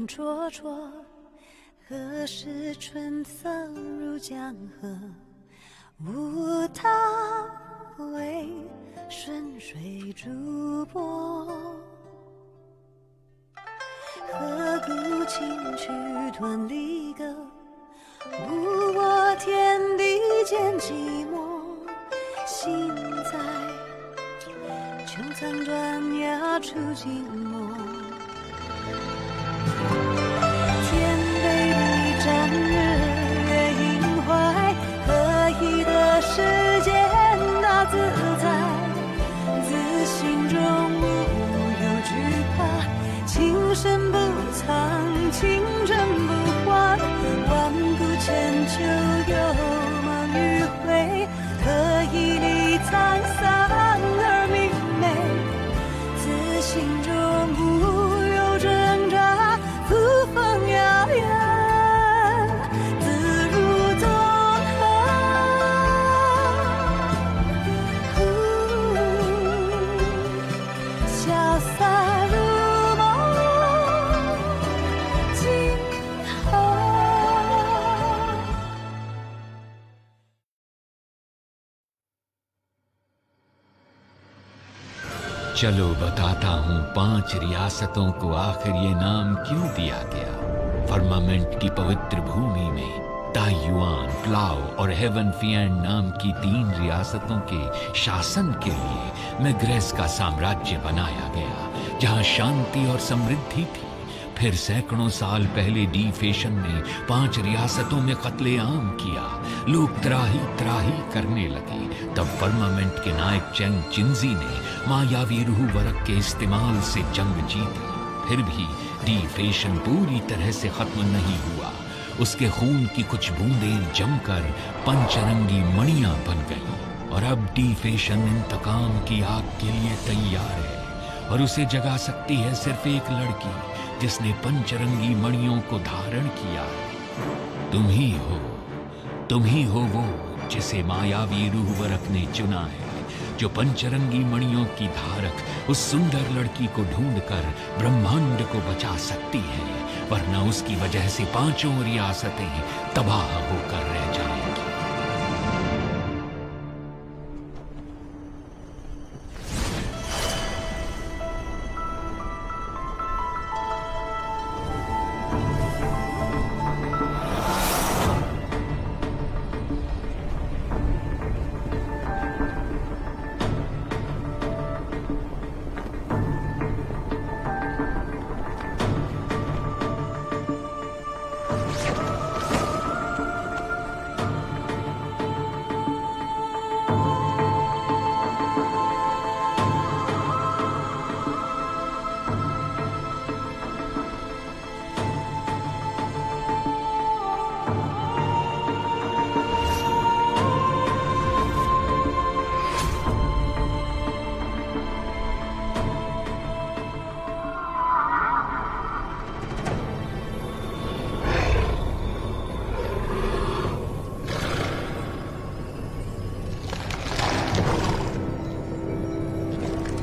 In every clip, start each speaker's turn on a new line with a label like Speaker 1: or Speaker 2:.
Speaker 1: 风灼灼，何时春色入江河？无他，为顺水逐波。何故轻曲断离歌？无我天地间寂寞。心在穹苍断崖处静默。天北地战日月阴怀，何以得世间大自在？自心中无有惧怕，情深不藏，情真不换。万古千秋有梦与悔，何以离沧桑而明媚？自心中无有挣扎，扶风遥远，自如东河。潇洒如梦，今后。
Speaker 2: चलो बताता हूँ 5 रियासतों को आखिर ये नाम क्यों दिया गया। फर्मामेंट की पवित्र भूमि में ताइयुआन, प्लाओ और हेवन फिएंड नाम की 3 रियासतों के शासन के लिए मेग्रेस का साम्राज्य बनाया गया, जहाँ शांति और समृद्धि थी। फिर सैकड़ों साल पहले डी फेशन ने 5 रियासतों में कत्लेआम किया। लोग त्राही त्राही करने लगे। तब फर्मामेंट के नायक चेंग चिंजी ने मायावी रूह वरक के इस्तेमाल से जंग जीती। फिर भी डी फेशन पूरी तरह से खत्म नहीं हुआ। उसके खून की कुछ बूंदें जमकर पंचरंगी मणियां बन गईं। और अब डी फेशन इंतकाम की आग के लिए तैयार है। और उसे जगा सकती है सिर्फ एक लड़की, जिसने पंचरंगी मणियों को धारण किया। तुम ही हो वो जिसे मायावी रूहवरक ने चुना है, जो पंचरंगी मणियों की धारक उस सुंदर लड़की को ढूंढकर ब्रह्मांड को बचा सकती है, वरना उसकी वजह से 5 रियासतें तबाह होकर रह जाएंगी।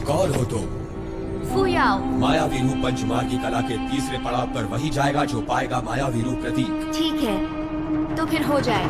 Speaker 3: कौन हो तुम?
Speaker 1: फुयाओ।
Speaker 3: मायावी रूप पंचमार की कला के तीसरे पड़ाव पर वही जाएगा जो पाएगा मायावी रूप प्रतीक।
Speaker 1: ठीक है, तो फिर हो जाए।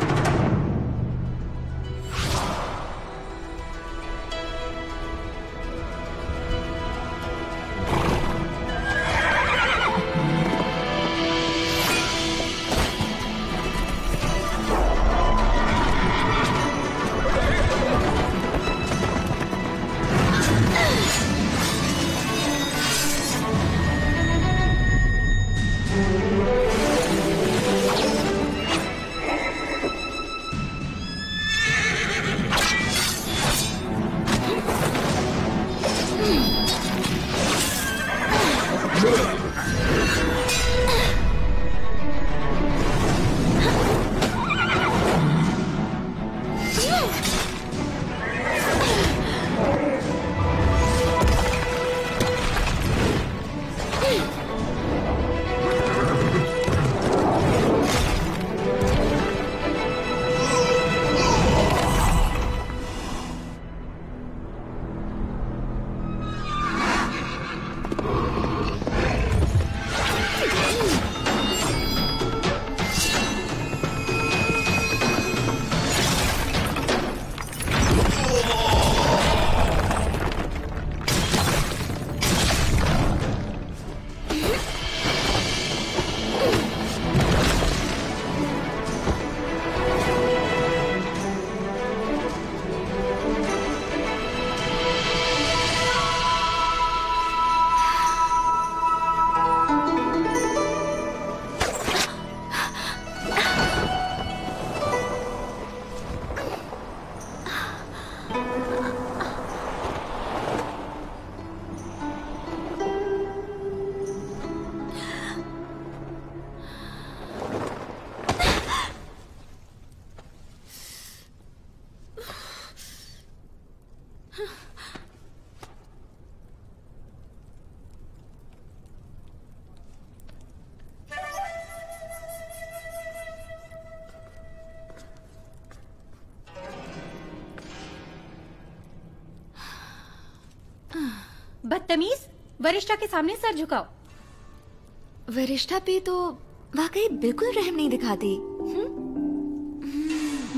Speaker 4: बदतमीज, वरिष्ठा के सामने सर झुकाओ।
Speaker 5: वरिष्ठा पे तो वाकई बिल्कुल रहम नहीं दिखाती।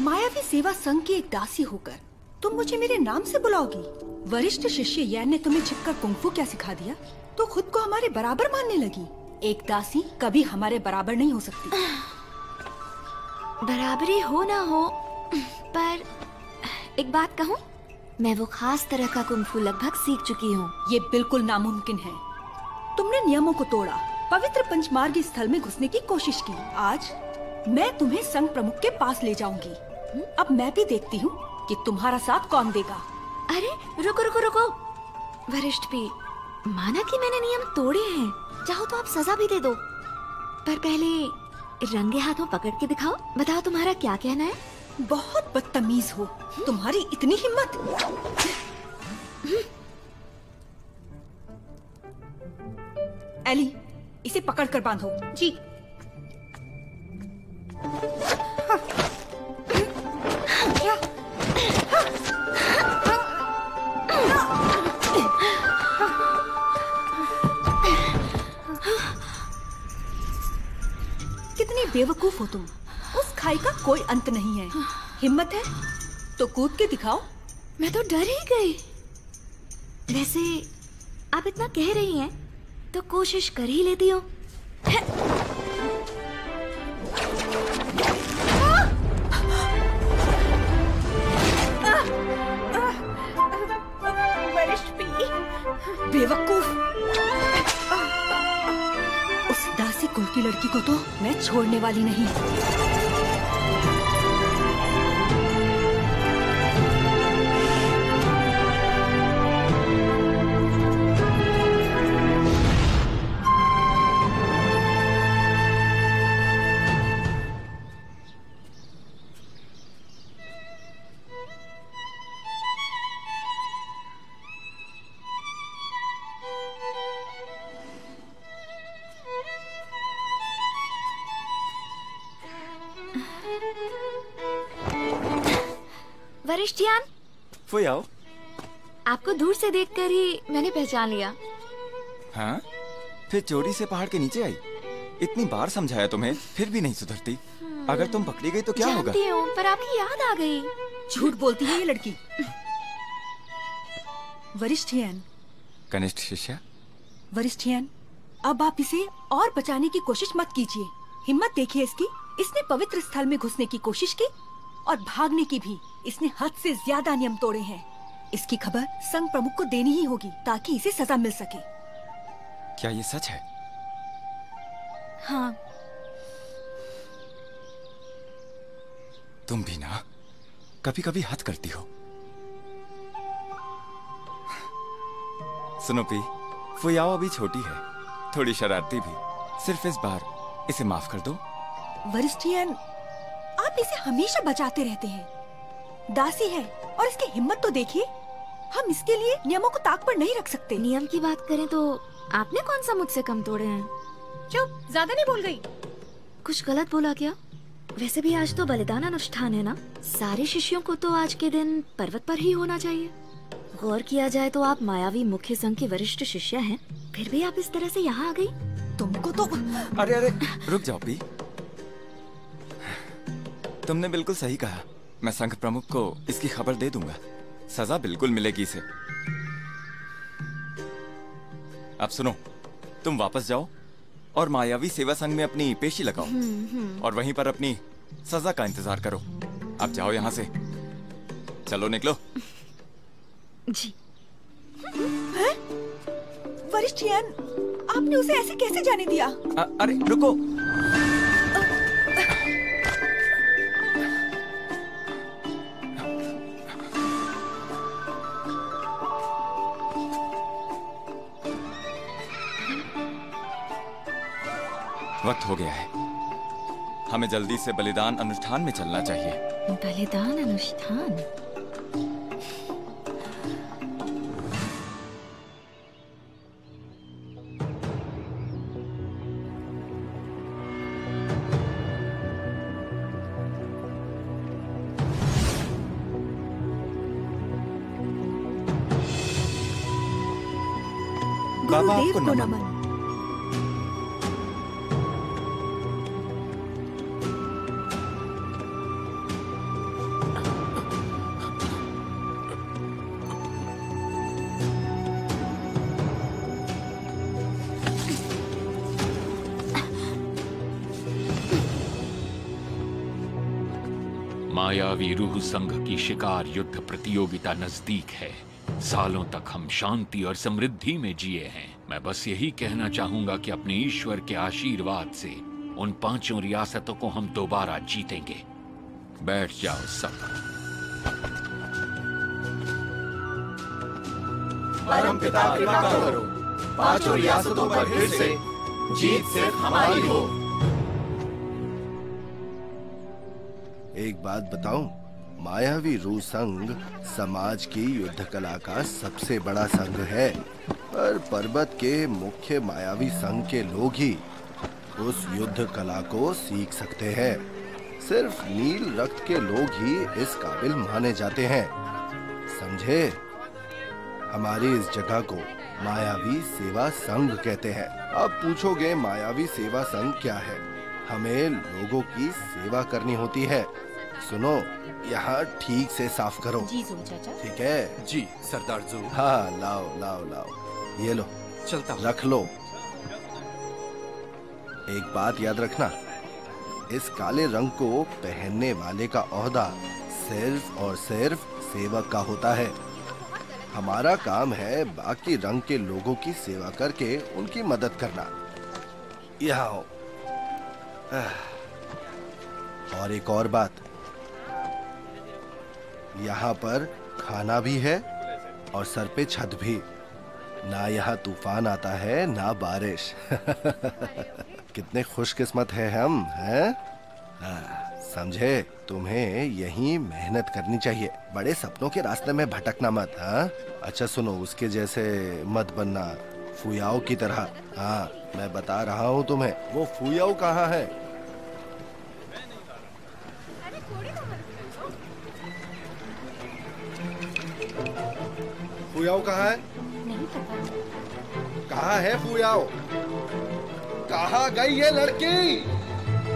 Speaker 4: मायावी सेवा संघ की एक दासी होकर तुम मुझे मेरे नाम से बुलाओगी? वरिष्ठ शिष्य यैन ने तुम्हें छिपकर कुंफू क्या सिखा दिया? तो खुद को हमारे बराबर मानने लगी। एक दासी कभी हमारे बराबर नहीं हो सकती।
Speaker 5: बराबरी हो ना हो, पर एक बात कहूँ, मैं वो खास तरह का कुंफू लगभग सीख चुकी हूँ।
Speaker 4: ये बिल्कुल नामुमकिन है। तुमने नियमों को तोड़ा, पवित्र पंचमार्गी स्थल में घुसने की कोशिश की। आज मैं तुम्हें संघ प्रमुख के पास ले जाऊंगी। अब मैं भी देखती हूँ कि तुम्हारा साथ कौन देगा।
Speaker 5: अरे रुको रुको रुको, वरिष्ठ भी, माना कि मैंने नियम तोड़े हैं, चाहो तो आप सजा भी दे दो, पर पहले रंगे हाथों पकड़ के दिखाओ। बताओ तुम्हारा क्या कहना है?
Speaker 4: बहुत बदतमीज हो, तुम्हारी इतनी हिम्मत। एली, इसे पकड़ कर बांधो। जी। कितनी बेवकूफ हो तुम। उस खाई का कोई अंत नहीं है। हिम्मत है तो कूद के दिखाओ।
Speaker 5: मैं तो डर ही गई। वैसे आप इतना कह रही हैं तो कोशिश कर ही लेती हूँ।
Speaker 4: बेवकूफ। उस दासी कुल की लड़की को तो मैं छोड़ने वाली नहीं।
Speaker 5: वरिष्ठ यान,
Speaker 6: फुयाओ,
Speaker 5: आपको दूर से देखकर ही मैंने पहचान लिया।
Speaker 6: हाँ? फिर चोरी से पहाड़ के नीचे आई? इतनी बार समझाया तुम्हें, फिर भी नहीं सुधरती। अगर तुम पकड़ी गई तो क्या होगा?
Speaker 5: जानती हूँ, पर आपकी याद आ गई।
Speaker 4: झूठ बोलती है ये लड़की। वरिष्ठ यान।
Speaker 6: कनिष्ठ शिष्य।
Speaker 4: वरिष्ठ यान, अब आप इसे और बचाने की कोशिश मत कीजिए। हिम्मत देखिए इसकी। इसने पवित्र स्थल में घुसने की कोशिश की और भागने की भी। इसने हद से ज्यादा नियम तोड़े हैं। इसकी खबर संघ प्रमुख को देनी ही होगी ताकि इसे सजा मिल सके।
Speaker 6: क्या ये सच है?
Speaker 5: हाँ।
Speaker 6: तुम भी ना कभी कभी हद करती हो। सुनो पी, फुयाओ अभी छोटी है, थोड़ी शरारती भी। सिर्फ इस बार इसे माफ कर दो।
Speaker 4: वरिष्ठ यान, आप इसे हमेशा बचाते रहते हैं। दासी है और इसकी हिम्मत तो देखिए। हम इसके लिए नियमों को ताक पर नहीं रख सकते।
Speaker 5: नियम की बात करें तो आपने कौन सा मुझसे कम तोड़े हैं?
Speaker 4: चुप, ज्यादा नहीं बोल गई।
Speaker 5: कुछ गलत बोला क्या? वैसे भी आज तो बलिदान अनुष्ठान है ना। सारे शिष्यों को तो आज के दिन पर्वत पर ही होना चाहिए। गौर किया जाए तो आप मायावी मुख्य संघ की वरिष्ठ शिष्या हैं, फिर भी आप इस तरह से यहाँ आ गई।
Speaker 4: तुमको तो।
Speaker 6: अरे अरे रुक जाओ पी, तुमने बिल्कुल सही कहा। मैं संघ प्रमुख को इसकी खबर दे दूंगा। सजा बिल्कुल मिलेगी इसे। अब सुनो, तुम वापस जाओ और मायावी सेवा संघ में अपनी पेशी लगाओ और वहीं पर अपनी सजा का इंतजार करो। अब जाओ यहाँ से। चलो निकलो।
Speaker 5: जी।
Speaker 4: वरिष्ठ यान, आपने उसे ऐसे कैसे जाने दिया?
Speaker 6: अरे रुको। वक्त हो गया है, हमें जल्दी से बलिदान अनुष्ठान में चलना चाहिए।
Speaker 5: बलिदान अनुष्ठान?
Speaker 6: बाबा
Speaker 4: गुरुदेव
Speaker 6: आपको
Speaker 4: को
Speaker 6: नमन।
Speaker 4: नमन।
Speaker 2: मायावी रूह संघ की शिकार युद्ध प्रतियोगिता नजदीक है। सालों तक हम शांति और समृद्धि में जिए हैं। मैं बस यही कहना चाहूंगा कि अपने ईश्वर के आशीर्वाद से उन 5 रियासतों को हम दोबारा जीतेंगे। बैठ जाओ सब।
Speaker 3: परमपिता कृपा करो, 5 रियासतों पर फिर से जीत सिर्फ हमारी हो।
Speaker 7: एक बात बताऊं, मायावी रूह संघ समाज की युद्ध कला का सबसे बड़ा संघ है, पर पर्वत के मुख्य मायावी संघ के लोग ही उस युद्ध कला को सीख सकते हैं। सिर्फ नील रक्त के लोग ही इस काबिल माने जाते हैं, समझे? हमारी इस जगह को मायावी सेवा संघ कहते हैं। अब पूछोगे मायावी सेवा संघ क्या है? हमें लोगों की सेवा करनी होती है। सुनो, यहाँ ठीक से साफ करो।
Speaker 4: जी ज़ू चाचा।
Speaker 7: ठीक है?
Speaker 3: जी सरदार जू।
Speaker 7: हाँ, लाओ लाओ लाओ, ये लो,
Speaker 3: चलता हूँ।
Speaker 7: रख लो। एक बात याद रखना, इस काले रंग को पहनने वाले का ओहदा सिर्फ और सिर्फ सेवक का होता है। हमारा काम है बाकी रंग के लोगों की सेवा करके उनकी मदद करना। यहाँ हो। और एक और बात, यहाँ पर खाना भी है और सर पे छत भी। ना यहाँ तूफान आता है ना बारिश। कितने खुशकिस्मत है हम, हैं? समझे? तुम्हें यहीं मेहनत करनी चाहिए, बड़े सपनों के रास्ते में भटकना मत। हाँ, अच्छा सुनो, उसके जैसे मत बनना, फुयाओ की तरह। हाँ, मैं बता रहा हूँ तुम्हें, वो फुयाओ कहाँ है? फुयाओ कहाँ है?
Speaker 4: नहीं पता।
Speaker 7: कहाँ है फुयाओ? कहाँ गई ये लड़की?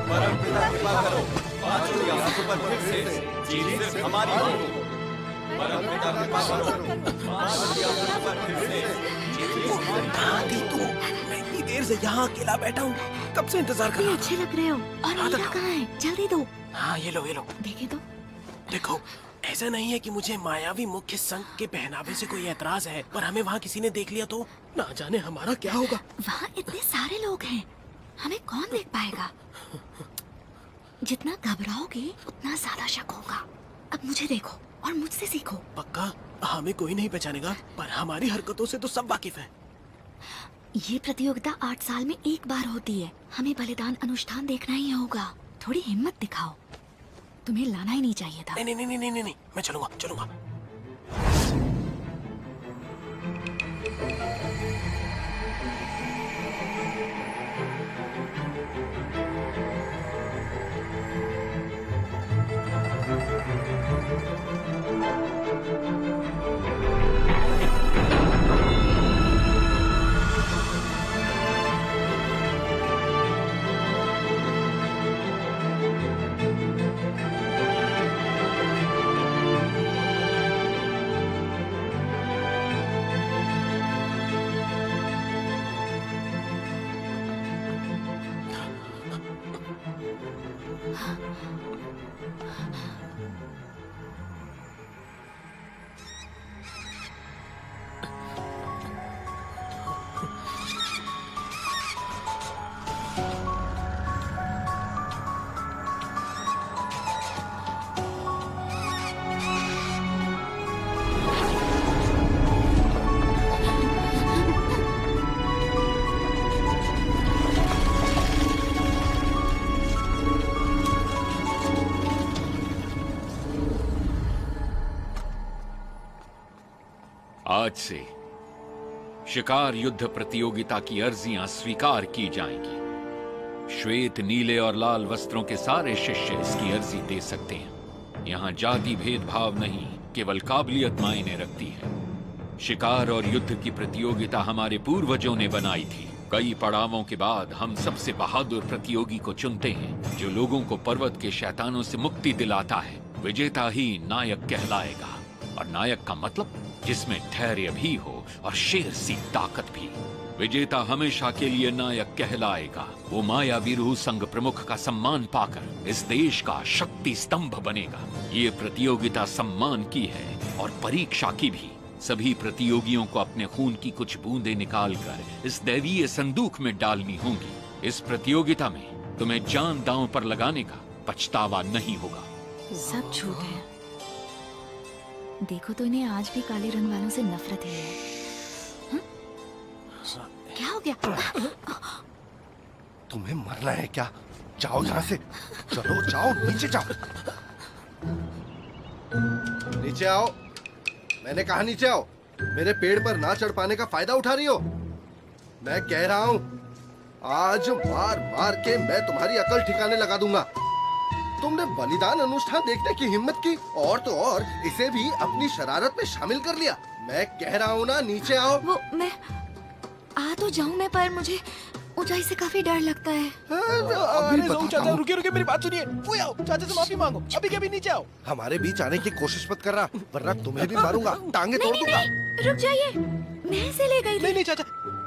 Speaker 3: परमपिता कृपा करो, 5 रियासतों पर फिर से जीत सिर्फ हमारी हो। परमपिता कृपा करो, 5 रियासतों पर फिर से जीत सिर्फ हमारी हो।
Speaker 8: कहाँ थी तू? मैं इतनी देर से यहाँ अकेला बैठा हूँ, कब से इंतजार कर रहा हूँ।
Speaker 5: अच्छे लग रहे हो। और मीरा कहाँ है? जल्दी दो।
Speaker 8: हाँ, ये लो ये लो।
Speaker 5: देखे तो।
Speaker 8: देखो, ऐसा नहीं है कि मुझे मायावी मुख्य संघ के पहनावे से कोई ऐतराज है, पर हमें वहाँ किसी ने देख लिया तो ना जाने हमारा क्या होगा।
Speaker 5: वहाँ इतने सारे लोग हैं, हमें कौन देख पाएगा? जितना घबराओगे उतना ज्यादा शक होगा। अब मुझे देखो और मुझसे सीखो।
Speaker 8: पक्का हमें कोई नहीं पहचानेगा, पर हमारी हरकतों से तो सब वाकिफ है।
Speaker 5: ये प्रतियोगिता 8 साल में एक बार होती है। हमें बलिदान अनुष्ठान देखना ही होगा। थोड़ी हिम्मत दिखाओ। तुम्हें लाना ही नहीं चाहिए था।
Speaker 8: नहीं नहीं नहीं नहीं नहीं, मैं चलूंगा चलूंगा।
Speaker 2: आज से शिकार युद्ध प्रतियोगिता की अर्जियां स्वीकार की जाएंगी। श्वेत, नीले और लाल वस्त्रों के सारे शिष्य इसकी अर्जी दे सकते हैं। यहाँ जाति भेदभाव नहीं, केवल काबिलियत मायने रखती है। शिकार और युद्ध की प्रतियोगिता हमारे पूर्वजों ने बनाई थी। कई पड़ावों के बाद हम सबसे बहादुर प्रतियोगी को चुनते हैं, जो लोगों को पर्वत के शैतानों से मुक्ति दिलाता है। विजेता ही नायक कहलाएगा। और नायक का मतलब जिसमें धैर्य भी हो और शेर सी ताकत भी। विजेता हमेशा के लिए नायक कहलाएगा। वो मायावी रूह संघ प्रमुख का सम्मान पाकर इस देश का शक्ति स्तंभ बनेगा। ये प्रतियोगिता सम्मान की है और परीक्षा की भी। सभी प्रतियोगियों को अपने खून की कुछ बूंदें निकालकर इस दैवीय संदूक में डालनी होंगी। इस प्रतियोगिता में तुम्हें जान दांव पर लगाने का पछतावा नहीं होगा।
Speaker 5: सब झूठ है। देखो तो इन्हें आज भी काले रंग वालों से नफरत है। हा? क्या हो गया?
Speaker 7: तुम्हें मरना है क्या? जाओ यहाँ से। चलो जाओ, नीचे जाओ। नीचे आओ। मैंने कहा नीचे आओ। मेरे पेड़ पर ना चढ़ पाने का फायदा उठा रही हो? मैं कह रहा हूँ आज मार मार के मैं तुम्हारी अकल ठिकाने लगा दूंगा। तुमने बलिदान अनुष्ठान देखने की हिम्मत की, और तो और इसे भी अपनी शरारत में शामिल कर लिया। मैं कह रहा हूँ ना, नीचे आओ।
Speaker 5: वो मैं आ तो जाऊँ मैं, पर मुझे ऊंचाई से काफी डर लगता है।
Speaker 8: अरे चाचा रुकिए रुकिए, मेरी बात सुनिए। वो आओ, चाचा से माफी मांगो। अभी के भी नीचे आओ।
Speaker 7: हमारे बीच आने की कोशिश मत करना, वरना तुम्हें भी मारूंगा, टांगे तोड़ दूंगा।
Speaker 5: रुक जाइए, मैं इसे ले गई थी।
Speaker 8: नहीं चाचा,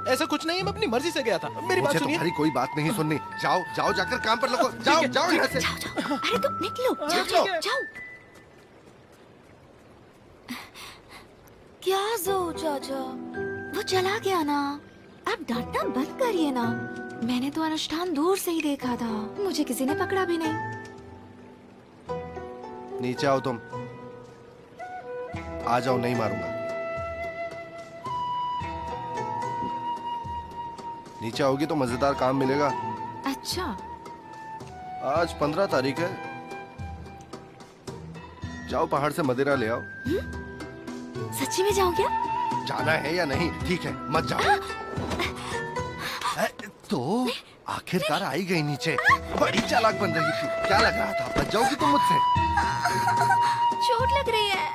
Speaker 8: ऐसा कुछ नहीं है, मैं अपनी मर्जी से गया था। मेरी बात सुनिए।
Speaker 7: तुम्हारी कोई बात नहीं सुननी। जाओ जाओ, जाकर काम पर लगो। जाओ जाओ यहाँ से।
Speaker 5: अरे तुम निकलो, जाओ जाओ। क्या जो चाचा, वो चला गया ना। अब डांटना बंद करिए ना। मैंने तो अनुष्ठान दूर से ही देखा था, मुझे किसी ने पकड़ा भी नहीं।
Speaker 7: नीचे आओ तुम। आ जाओ, नहीं मारूंगा। नीचे आओगी तो मजेदार काम मिलेगा।
Speaker 5: अच्छा,
Speaker 7: आज 15 तारीख है। जाओ पहाड़ से मदिरा ले आओ।
Speaker 5: सच्ची में जाओ क्या?
Speaker 7: जाना है या नहीं? ठीक है, मत जाओ। तो आखिरकार आई गई नीचे। बड़ी चालाक बन रही थी। क्या लग रहा था बच जाओगी तुम मुझसे?
Speaker 5: चोट लग रही है।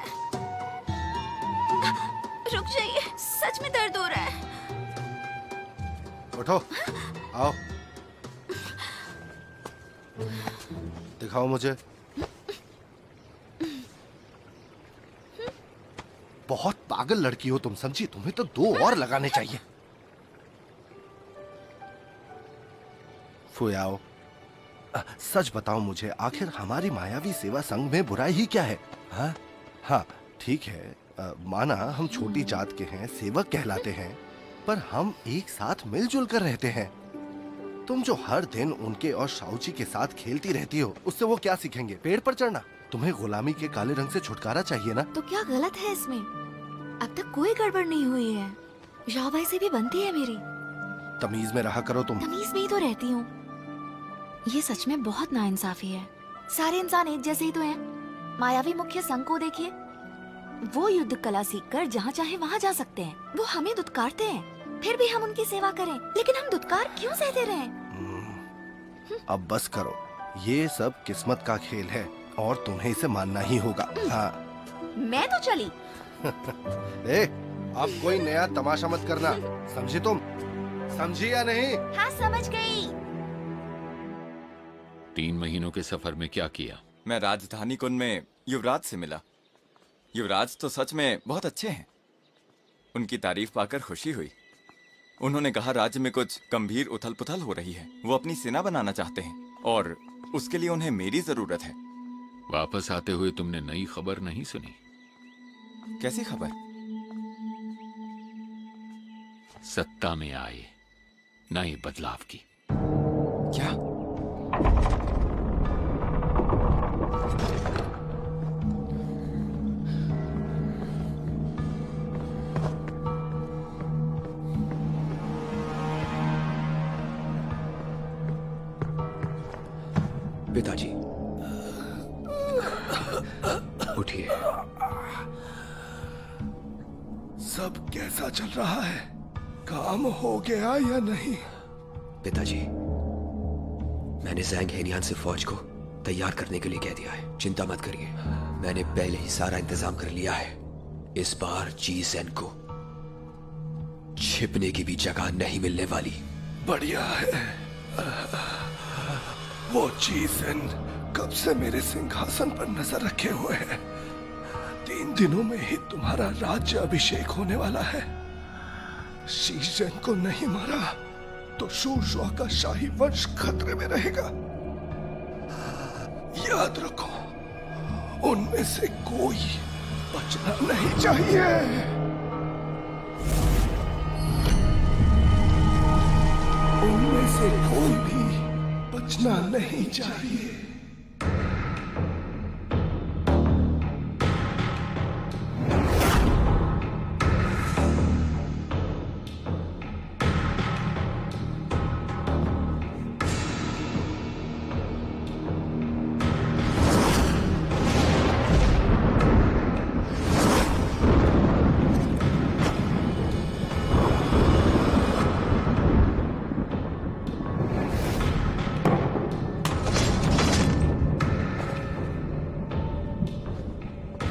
Speaker 5: रुक जाइए, सच में दर्द हो रहा है।
Speaker 7: उठो, आओ, दिखाओ मुझे। बहुत पागल लड़की हो तुम, समझी? तुम्हें तो 2 और लगाने चाहिए। फुयाओ, सच बताओ मुझे, आखिर हमारी मायावी सेवा संघ में बुराई ही क्या है? हाँ हाँ ठीक है, माना हम छोटी जात के हैं, सेवक कहलाते हैं, पर हम एक साथ मिलजुल कर रहते हैं। तुम जो हर दिन उनके और शाऊची के साथ खेलती रहती हो, उससे वो क्या सीखेंगे? पेड़ पर चढ़ना? तुम्हें गुलामी के काले रंग से छुटकारा चाहिए ना?
Speaker 5: तो क्या गलत है इसमें? अब तक कोई गड़बड़ नहीं हुई है। राव भाई से भी बनती है मेरी।
Speaker 7: तमीज में रहा करो तुम।
Speaker 5: तमीज में ही तो रहती हूँ। ये सच में बहुत नाइंसाफी है। सारे इंसान एक जैसे ही तो हैं। मायावी मुख्य संघ को देखिए, वो युद्ध कला सीखकर जहाँ चाहे वहाँ जा सकते हैं। वो हमें दुत्कारते हैं, फिर भी हम उनकी सेवा करें, लेकिन हम दुत्कार क्यों सहते रहें?
Speaker 7: अब बस करो, ये सब किस्मत का खेल है और तुम्हें इसे मानना ही होगा। हाँ।
Speaker 5: मैं तो चली।
Speaker 7: ए, अब कोई नया तमाशा मत करना, समझी तुम? समझी या नहीं?
Speaker 5: हाँ समझ गई।
Speaker 2: 3 महीनों के सफर में क्या किया?
Speaker 6: मैं राजधानी कुंज में युवराज से मिला। युवराज तो सच में बहुत अच्छे हैं। उनकी तारीफ पाकर खुशी हुई। उन्होंने कहा राज्य में कुछ गंभीर उथल पुथल हो रही है। वो अपनी सेना बनाना चाहते हैं और उसके लिए उन्हें मेरी जरूरत है।
Speaker 2: वापस आते हुए तुमने नई खबर नहीं सुनी?
Speaker 6: कैसी खबर?
Speaker 2: सत्ता में आए नए बदलाव की।
Speaker 6: क्या?
Speaker 9: पिताजी उठिए।
Speaker 7: सब कैसा चल रहा है? काम हो गया या नहीं?
Speaker 9: पिताजी, मैंने ज़ैंग हेनियान से फौज को तैयार करने के लिए कह दिया है। चिंता मत करिए, मैंने पहले ही सारा इंतजाम कर लिया है। इस बार जी ज़ैन को छिपने की भी जगह नहीं मिलने वाली।
Speaker 7: बढ़िया है। वो चीज़न कब से मेरे सिंहासन पर नजर रखे हुए है। 3 दिनों में ही तुम्हारा राज्य अभिषेक होने वाला है। शीजन को नहीं मारा तो शूरशुआ का शाही वंश खतरे में रहेगा। याद रखो, उनमें से कोई बचना नहीं चाहिए। उनमें से कोई भी बचना नहीं चाहिए।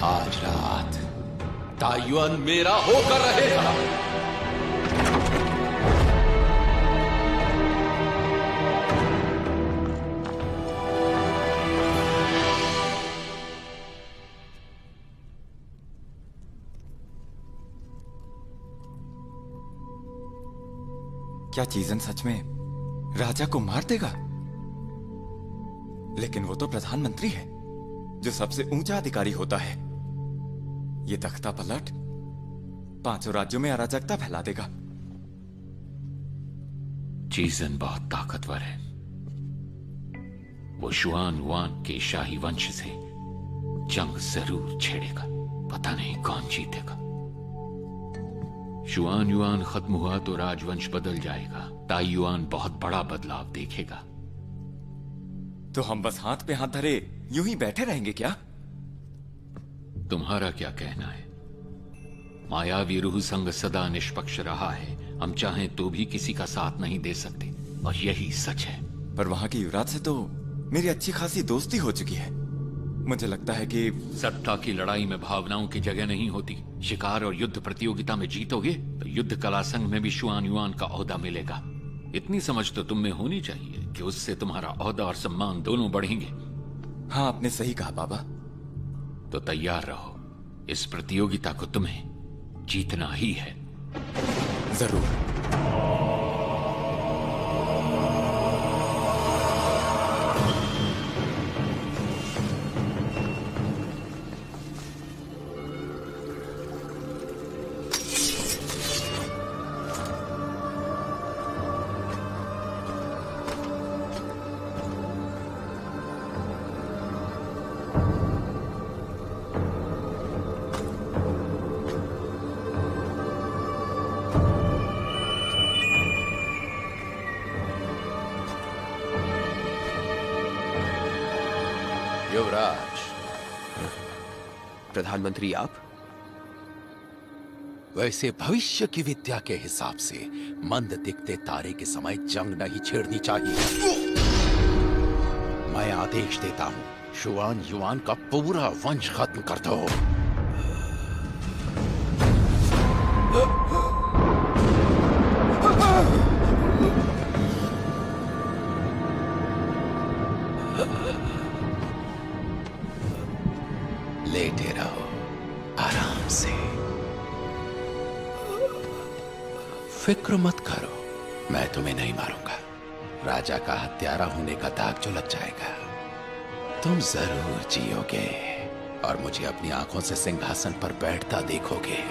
Speaker 10: आज रात ताइयुआन मेरा होकर रहेगा।
Speaker 6: क्या चीजन सच में राजा को मार देगा? लेकिन वो तो प्रधानमंत्री है, जो सबसे ऊंचा अधिकारी होता है। ये तख्ता पलट 5 राज्यों में अराजकता फैला देगा।
Speaker 2: चीजन बहुत ताकतवर है। वो शुआन युआन के शाही वंश से जंग जरूर छेड़ेगा। पता नहीं कौन जीतेगा। शुआन युआन खत्म हुआ तो राजवंश बदल जाएगा। ताइयुआन बहुत बड़ा बदलाव देखेगा।
Speaker 6: तो हम बस हाथ पे हाथ धरे यूं ही बैठे रहेंगे क्या?
Speaker 2: तुम्हारा क्या कहना है? मायावी रूह संघ सदा निष्पक्ष रहा है। हम चाहें तो भी किसी का साथ नहीं दे सकते, और यही सच है।
Speaker 6: पर वहां के युवराज से तो मेरी अच्छी खासी दोस्ती हो चुकी है। मुझे लगता है कि
Speaker 2: सत्ता की लड़ाई में भावनाओं की जगह नहीं होती। शिकार और युद्ध प्रतियोगिता में जीतोगे तो युद्ध कला संघ में भी शुआन युआन का ओहदा मिलेगा। इतनी समझ तो तुम में होनी चाहिए कि उससे तुम्हारा ओहदा और सम्मान दोनों बढ़ेंगे।
Speaker 6: हाँ, आपने सही कहा बाबा।
Speaker 2: तो तैयार रहो, इस प्रतियोगिता को तुम्हें जीतना ही है।
Speaker 6: जरूर।
Speaker 9: युवराज। प्रधानमंत्री आप?
Speaker 10: वैसे भविष्य की विद्या के हिसाब से मंद दिखते तारे के समय जंग नहीं छेड़नी चाहिए। मैं आदेश देता हूं, शुआन युआन का पूरा वंश खत्म कर दो। लेटे रहो आराम से, फिक्र मत करो, मैं तुम्हें नहीं मारूंगा। राजा का हत्यारा होने का दाग जो लग जाएगा, तुम जरूर जियोगे और मुझे अपनी आंखों से सिंहासन पर बैठता देखोगे।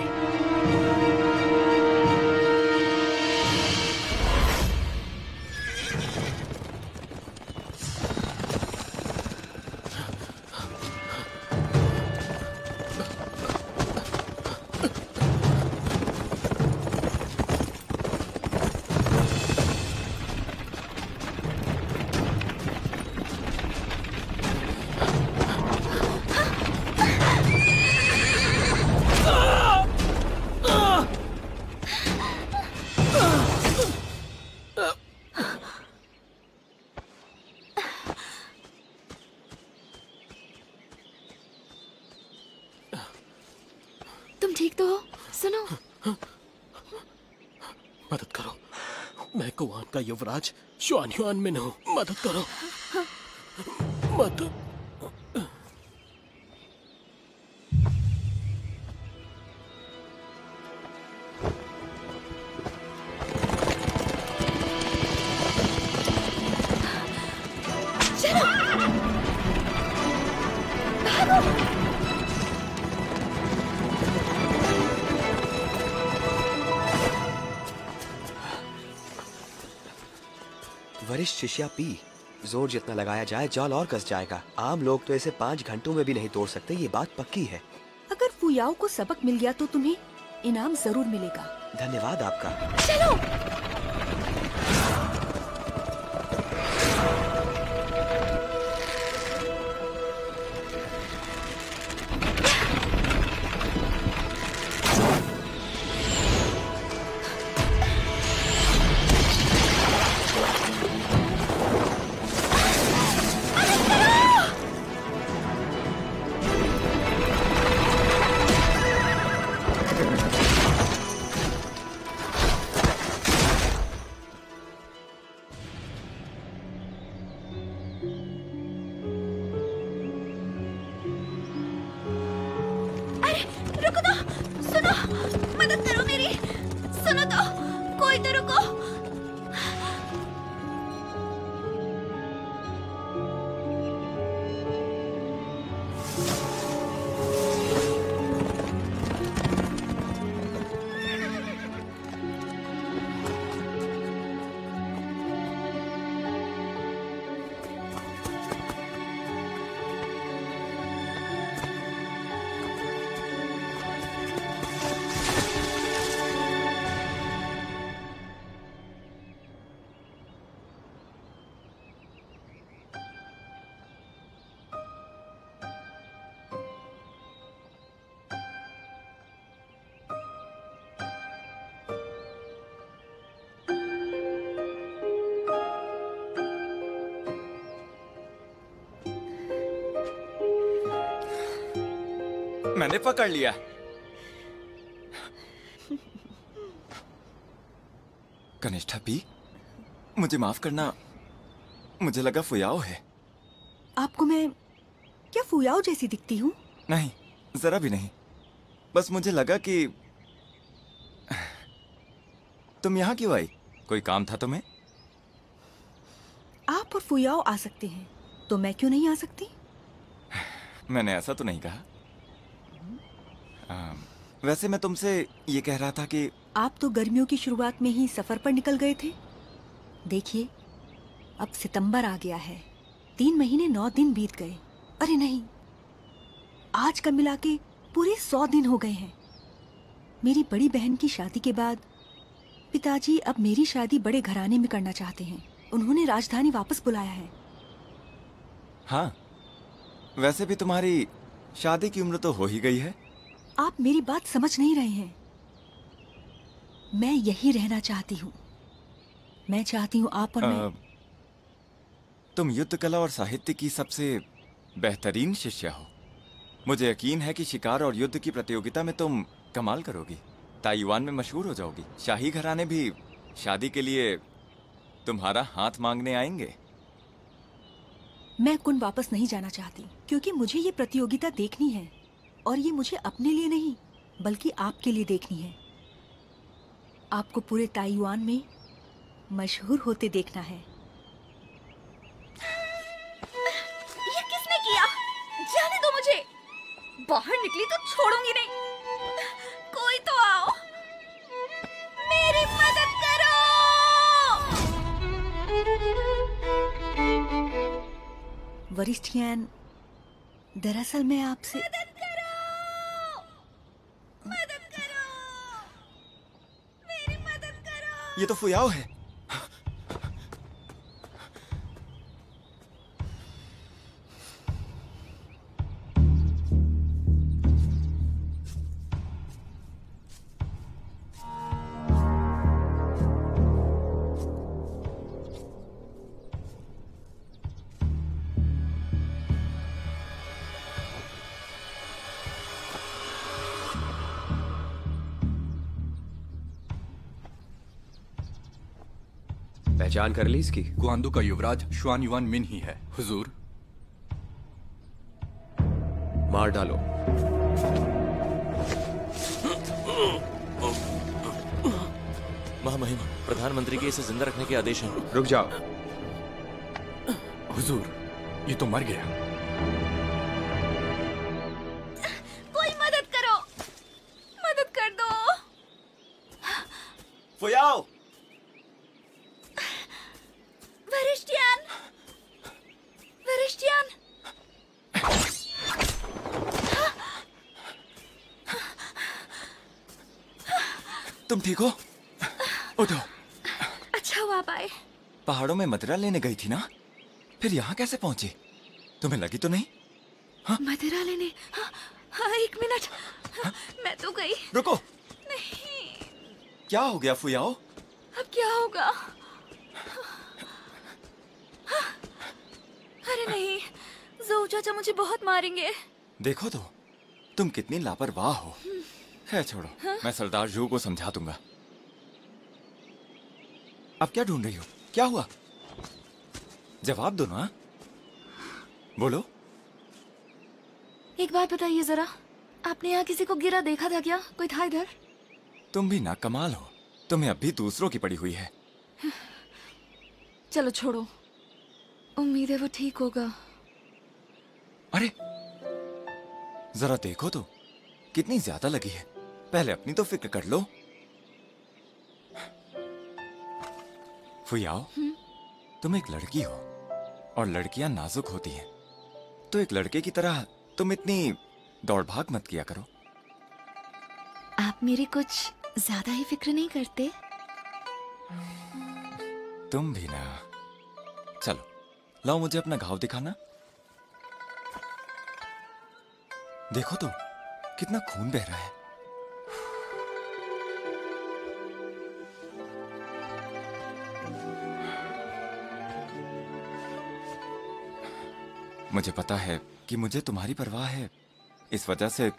Speaker 5: तुम ठीक तो हो? सुनो,
Speaker 8: मदद करो, मैं कुआन का युवराज शुआनयुआन में हूँ, मदद करो, मदद।
Speaker 9: वरिष्ठ शिष्या पी, जोर जितना लगाया जाए जाल और कस जाएगा। आम लोग तो इसे 5 घंटों में भी नहीं तोड़ सकते, ये बात पक्की है।
Speaker 4: अगर फुयाओ को सबक मिल गया तो तुम्हें इनाम जरूर मिलेगा।
Speaker 9: धन्यवाद आपका।
Speaker 4: चलो।
Speaker 6: मैंने पकड़ लिया। कनिष्ठा पी, मुझे माफ करना, मुझे लगा फुयाओ है।
Speaker 4: आपको मैं क्या फुयाओ जैसी दिखती हूँ?
Speaker 6: नहीं, जरा भी नहीं। बस मुझे लगा कि तुम यहाँ क्यों आई? कोई काम था तुम्हें?
Speaker 4: आप और फुयाओ आ सकते हैं, तो मैं क्यों नहीं आ सकती?
Speaker 6: मैंने ऐसा तो नहीं कहा। वैसे मैं तुमसे ये कह रहा था कि
Speaker 4: आप तो गर्मियों की शुरुआत में ही सफर पर निकल गए थे। देखिए, अब सितंबर आ गया है, 3 महीने 9 दिन बीत गए। अरे नहीं, आज का मिला के पूरे 100 दिन हो गए हैं। मेरी बड़ी बहन की शादी के बाद पिताजी अब मेरी शादी बड़े घराने में करना चाहते हैं। उन्होंने राजधानी वापस बुलाया है।
Speaker 6: हाँ, वैसे भी तुम्हारी शादी की उम्र तो हो ही गई है।
Speaker 4: आप मेरी बात समझ नहीं रहे हैं। मैं यही रहना चाहती हूँ। मैं चाहती हूँ आप और मैं।
Speaker 6: तुम युद्ध कला और साहित्य की सबसे बेहतरीन शिष्या हो। मुझे यकीन है कि शिकार और युद्ध की प्रतियोगिता में तुम कमाल करोगी, ताइवान में मशहूर हो जाओगी। शाही घराने भी शादी के लिए तुम्हारा हाथ मांगने आएंगे।
Speaker 4: मैं कुन वापस नहीं जाना चाहती, क्योंकि मुझे ये प्रतियोगिता देखनी है, और ये मुझे अपने लिए नहीं बल्कि आपके लिए देखनी है। आपको पूरे ताइवान में मशहूर होते देखना है।
Speaker 5: ये किसने किया? जाने दो मुझे। बाहर निकली तो छोड़ूंगी नहीं। कोई तो आओ, मेरी मदद करो।
Speaker 4: वरिष्ठ यान, दरअसल मैं आपसे
Speaker 6: ये तो फुयाओ है।
Speaker 9: पहचान कर ली इसकी?
Speaker 3: गुआंडू का युवराज शुआन युआन मिन ही है हुजूर।
Speaker 9: मार डालो।
Speaker 11: महामहिम, प्रधानमंत्री के इसे जिंदा रखने के आदेश हैं।
Speaker 9: रुक जाओ।
Speaker 3: हुजूर, ये तो मर गया।
Speaker 5: कोई मदद करो, मदद कर दो।
Speaker 6: फुयाओ।
Speaker 5: वरिष्ठियान, वरिष्ठियान।
Speaker 6: तुम ठीक हो? उठो।
Speaker 5: अच्छा हुआ आप आए।
Speaker 6: पहाड़ों में मदिरा लेने गई थी ना, फिर यहाँ कैसे पहुंची? तुम्हें लगी तो नहीं? हाँ?
Speaker 5: मदिरा लेने? हाँ, एक मिनट। मैं तो गई।
Speaker 6: रुको।
Speaker 5: नहीं।
Speaker 6: क्या हो गया फुयाओ?
Speaker 5: अब क्या होगा? अरे नहीं, ज़ोऊ चाचा मुझे बहुत मारेंगे।
Speaker 6: देखो तो, तुम कितनी लापरवाह हो। खैर छोड़ो, मैं सरदार जू को समझा दूंगा। अब क्या ढूंढ रही हो? क्या हुआ? जवाब दो ना। बोलो।
Speaker 5: एक बात बताइए जरा, आपने यहाँ किसी को गिरा देखा था क्या? कोई था इधर?
Speaker 6: तुम भी ना कमाल हो, तुम्हें अब भी दूसरों की पड़ी हुई है।
Speaker 5: चलो छोड़ो, उम्मीद है वो ठीक होगा।
Speaker 6: अरे जरा देखो तो, कितनी ज्यादा लगी है। पहले अपनी तो फिक्र कर लो। फुयाओ, तुम एक लड़की हो और लड़कियां नाजुक होती हैं, तो एक लड़के की तरह तुम इतनी दौड़ भाग मत किया करो।
Speaker 5: आप मेरी कुछ ज्यादा ही फिक्र नहीं करते?
Speaker 6: तुम भी ना। चलो लाओ मुझे अपना घाव दिखाना। देखो तो, कितना खून बह रहा है। मुझे पता है कि मुझे तुम्हारी परवाह है, इस वजह से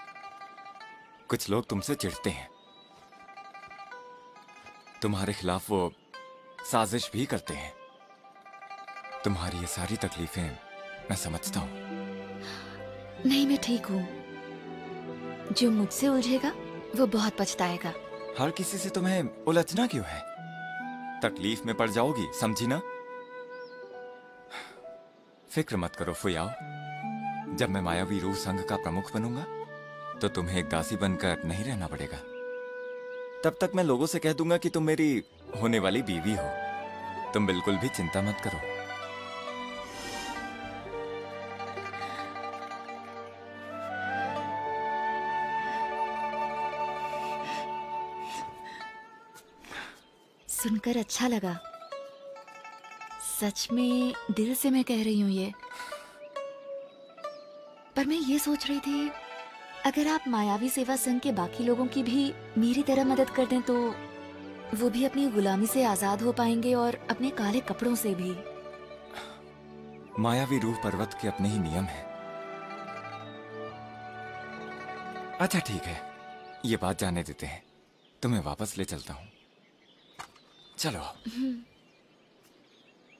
Speaker 6: कुछ लोग तुमसे चिढ़ते हैं। तुम्हारे खिलाफ वो साजिश भी करते हैं। तुम्हारी ये सारी तकलीफें मैं समझता हूं।
Speaker 5: नहीं, मैं ठीक हूँ। जो मुझसे उलझेगा वो बहुत पछताएगा।
Speaker 6: हर किसी से तुम्हें उलझना क्यों है? तकलीफ में पड़ जाओगी, समझी ना? फिक्र मत करो फुयाओ, जब मैं मायावी रूह संघ का प्रमुख बनूंगा तो तुम्हें एक दासी बनकर नहीं रहना पड़ेगा। तब तक मैं लोगों से कह दूंगा कि तुम मेरी होने वाली बीवी हो। तुम बिल्कुल भी चिंता मत करो।
Speaker 5: सुनकर अच्छा लगा। सच में दिल से मैं कह रही हूँ ये। पर मैं ये सोच रही थी, अगर आप मायावी सेवा संघ के बाकी लोगों की भी मेरी तरह मदद कर दें तो वो भी अपनी गुलामी से आजाद हो पाएंगे और अपने काले कपड़ों से भी।
Speaker 6: मायावी रूह पर्वत के अपने ही नियम हैं। अच्छा ठीक है, ये बात जाने देते हैं। तुम्हें वापस ले चलता हूँ। चलो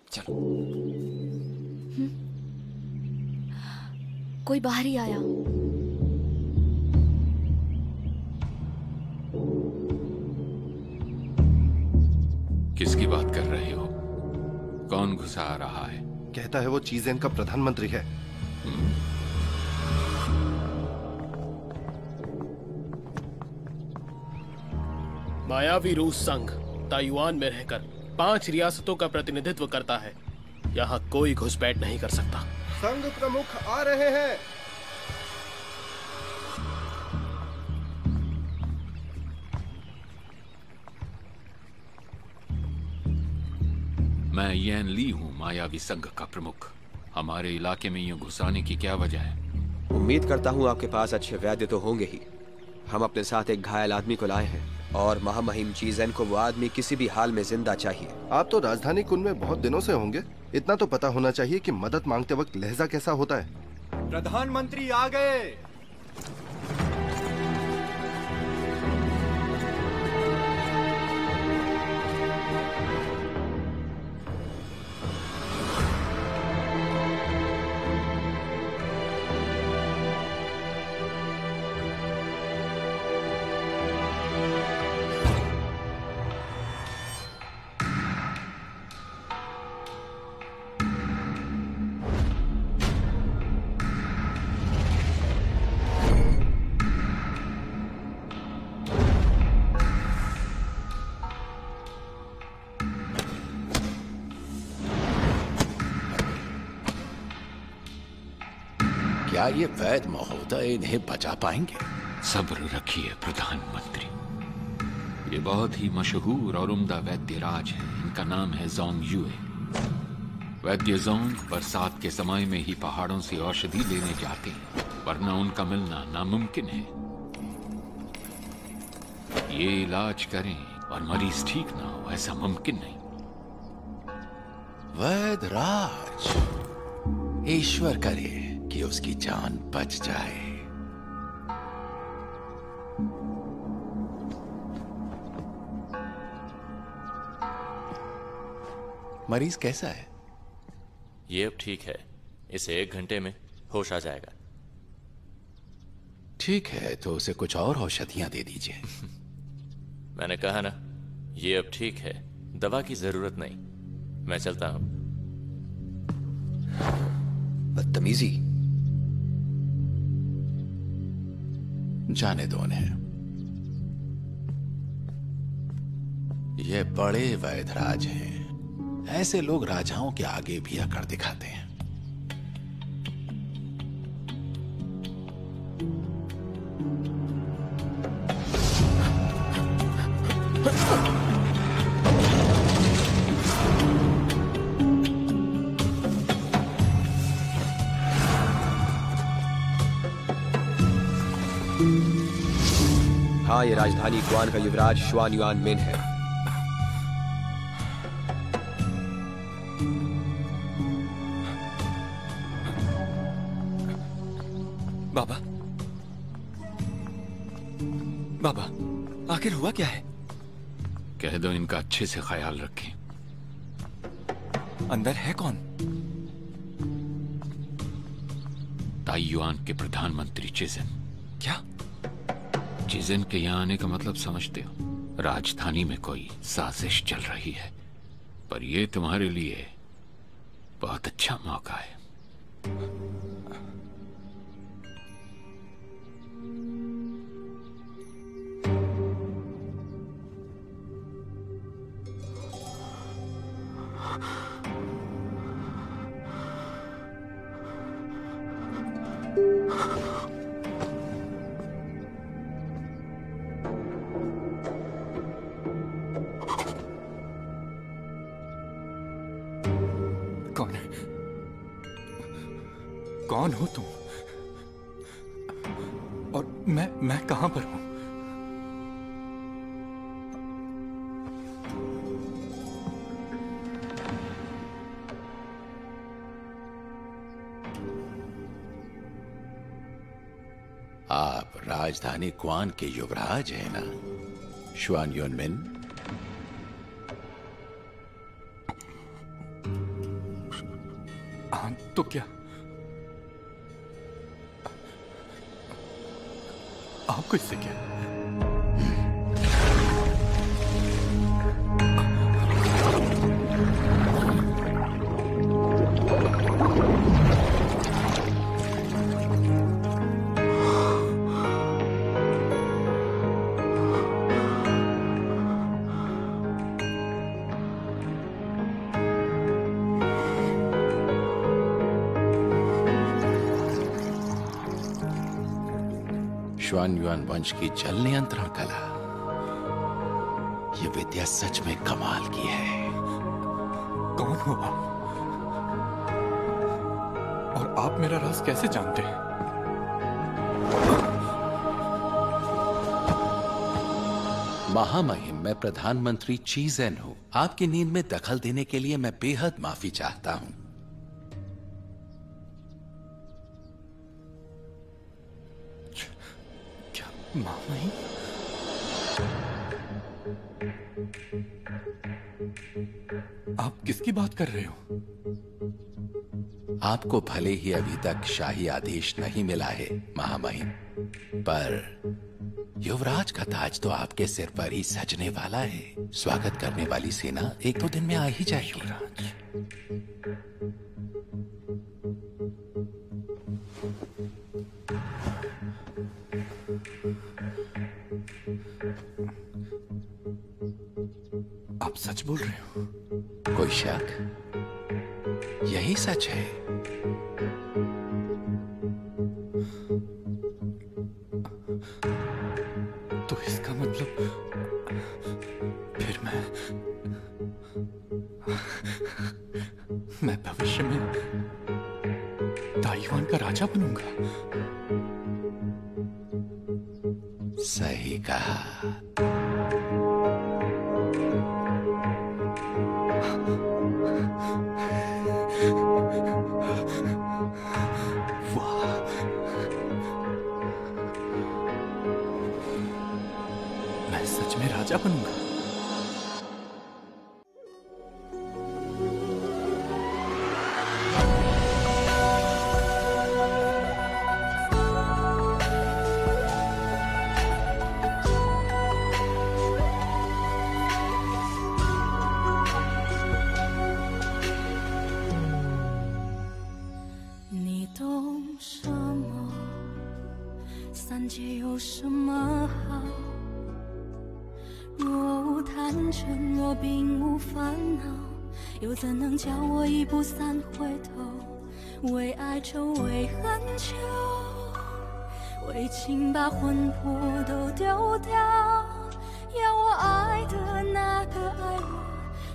Speaker 6: चलो।
Speaker 5: कोई बाहर ही आया।
Speaker 2: किसकी बात कर रहे हो? कौन घुसा आ रहा है?
Speaker 7: कहता है वो चीजेन का प्रधानमंत्री है।
Speaker 8: मायावी रूस संघ ताइवान में रहकर 5 रियासतों का प्रतिनिधित्व करता है। यहाँ कोई घुसपैठ नहीं कर सकता।
Speaker 7: संघ प्रमुख आ रहे हैं।
Speaker 2: मैं येन ली हूँ, मायावी संघ का प्रमुख। हमारे इलाके में यूं घुसाने की क्या वजह है?
Speaker 9: उम्मीद करता हूँ आपके पास अच्छे वैद्य तो होंगे ही। हम अपने साथ एक घायल आदमी को लाए हैं और महामहिम चीज़ेन को वो आदमी किसी भी हाल में जिंदा चाहिए।
Speaker 7: आप तो राजधानी कुन में बहुत दिनों से होंगे, इतना तो पता होना चाहिए कि मदद मांगते वक्त लहजा कैसा होता है।
Speaker 3: प्रधानमंत्री आ गए।
Speaker 10: क्या ये वैद महोदय इन्हें बचा पाएंगे?
Speaker 2: सब्र रखिए प्रधानमंत्री। ये बहुत ही मशहूर और उम्दा वैद्य राज है। इनका नाम है जोंग युए। वैद्य जोंग बरसात के समय में ही पहाड़ों से औषधि लेने जाते हैं, वरना उनका मिलना नामुमकिन है। ये इलाज करें और मरीज ठीक ना हो, ऐसा मुमकिन नहीं।
Speaker 10: वैदराज, ईश्वर करे कि उसकी जान बच जाए। मरीज कैसा है?
Speaker 11: ये अब ठीक है। इसे 1 घंटे में होश आ जाएगा।
Speaker 10: ठीक है, तो उसे कुछ और औषधियां दे दीजिए।
Speaker 11: मैंने कहा ना, ये अब ठीक है, दवा की जरूरत नहीं। मैं चलता हूं।
Speaker 9: बदतमीजी।
Speaker 10: जाने दो उन्हें। ये बड़े वैधराज हैं। ऐसे लोग राजाओं के आगे भी अकड़ दिखाते हैं।
Speaker 9: हाँ, ये राजधानी ग्वान का युवराज शुआन युआन मिन है।
Speaker 6: बाबा, बाबा, आखिर हुआ क्या है?
Speaker 2: कह दो इनका अच्छे से ख्याल रखें।
Speaker 6: अंदर है कौन?
Speaker 2: ताइयुआन के प्रधानमंत्री चिज़न।
Speaker 6: क्या?
Speaker 2: चिज़न के यहाँ आने का मतलब समझते हो? राजधानी में कोई साजिश चल रही है, पर यह तुम्हारे लिए बहुत अच्छा मौका है।
Speaker 6: कौन है? कौन हो तुम? और मैं कहां पर हूं?
Speaker 10: आप राजधानी ग्वान के युवराज हैं ना, शुआन युआन मिन?
Speaker 6: हाँ, तो क्या आपको इससे क्या?
Speaker 10: शुआन युआन वंश की जल नियंत्रण कला, ये विद्या सच में कमाल की है।
Speaker 6: कौन हो आप? और आप मेरा राज कैसे जानते हैं?
Speaker 10: महामहिम, मैं प्रधानमंत्री चीज़ेन हूं। आपकी नींद में दखल देने के लिए मैं बेहद माफी चाहता हूं।
Speaker 6: महामहिम? आप किसकी बात कर रहे हो?
Speaker 10: आपको भले ही अभी तक शाही आदेश नहीं मिला है महामहिम, पर युवराज का ताज तो आपके सिर पर ही सजने वाला है। स्वागत करने वाली सेना 1-2 दिन में आ ही जाएगी।
Speaker 6: आप सच बोल रहे हो?
Speaker 10: कोई शक? यही सच है।
Speaker 12: तो इसका मतलब फिर मैं भविष्य में ताइवान का राजा बनूंगा।
Speaker 10: सही कहा।
Speaker 12: मैं सच में राजा बनूंगा।
Speaker 1: 你懂什么？三界有什么好？若无贪嗔，若并无烦恼，又怎能叫我一步三回头？为爱愁，为恨求，为情把魂魄都丢掉。要我爱的那个爱我，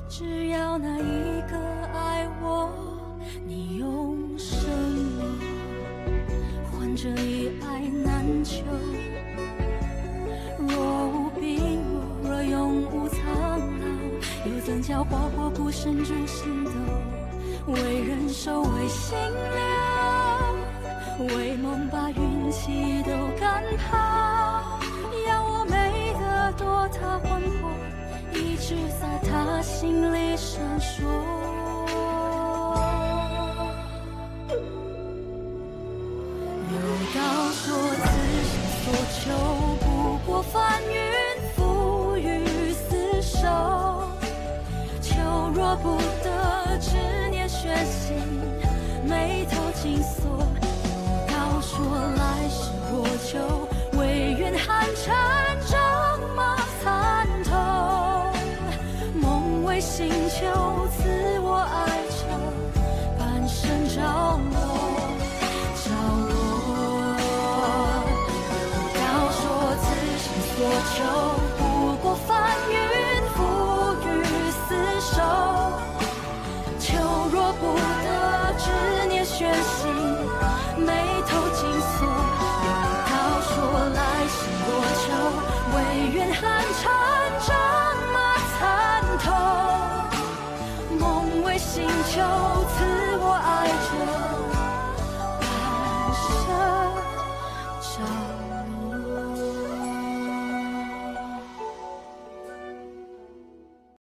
Speaker 1: 只要那一个爱我。你用什么换这一爱难求？若无病，若永无苍老，又怎叫花火孤身逐星斗？为人守，为心留，为梦把运气都赶跑。要我美得多，他魂魄一直在他心里闪烁。道说此生所求，不过翻云覆雨厮守。求若不得，执念悬心，眉头紧锁。有道说来世若求，唯愿寒蝉。